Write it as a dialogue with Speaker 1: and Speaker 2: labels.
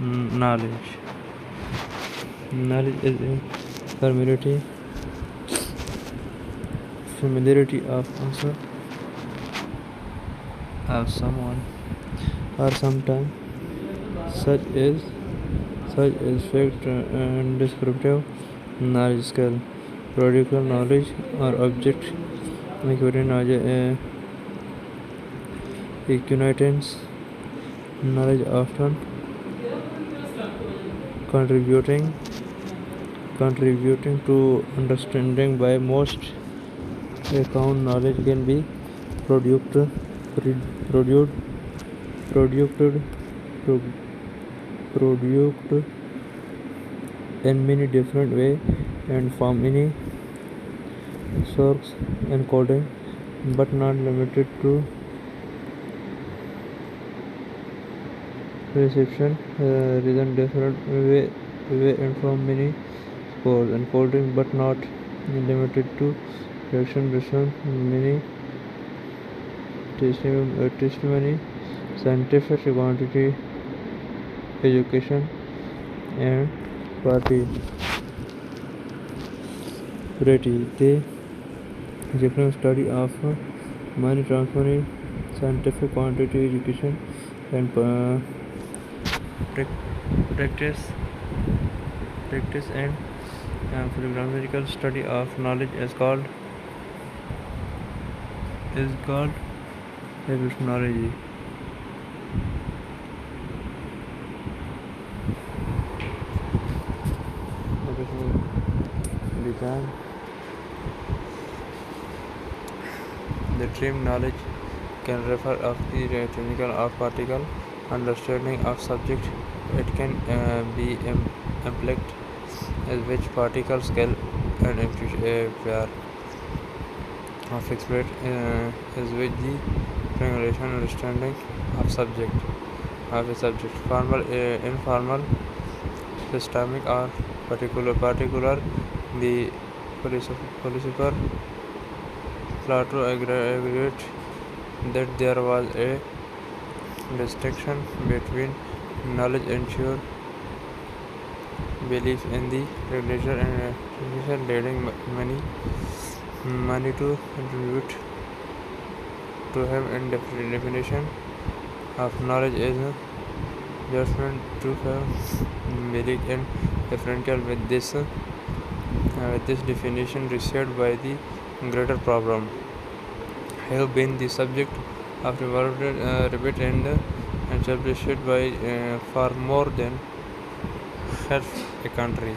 Speaker 1: Knowledge. Knowledge is a familiarity of answer of someone or sometime, such as fact and descriptive knowledge, skill, practical knowledge, or object acquaintance knowledge, often contributing to understanding by most. Account knowledge can be produced produced produced produced in many different ways and from any source, including but not limited to reception, reason different way and from many sources, including but not limited to reception, many testimony, scientific quantity, education, and party. The different study of money transferring, scientific quantity, education, and practice and philosophical study of knowledge is called epistemology. The term knowledge can refer of the technical or practical understanding of subject. It can be implied as which particle skill and pair of expert is with the regulation understanding of a subject. Formal, informal, systemic, or particular. The philosopher Plato agreed that there was a distinction between knowledge and sure belief in the religion and tradition, leading many to attribute to him in definition of knowledge is judgment to have belief in differential with this definition received by the greater problem have been the subject of debate and established by far more than half a country.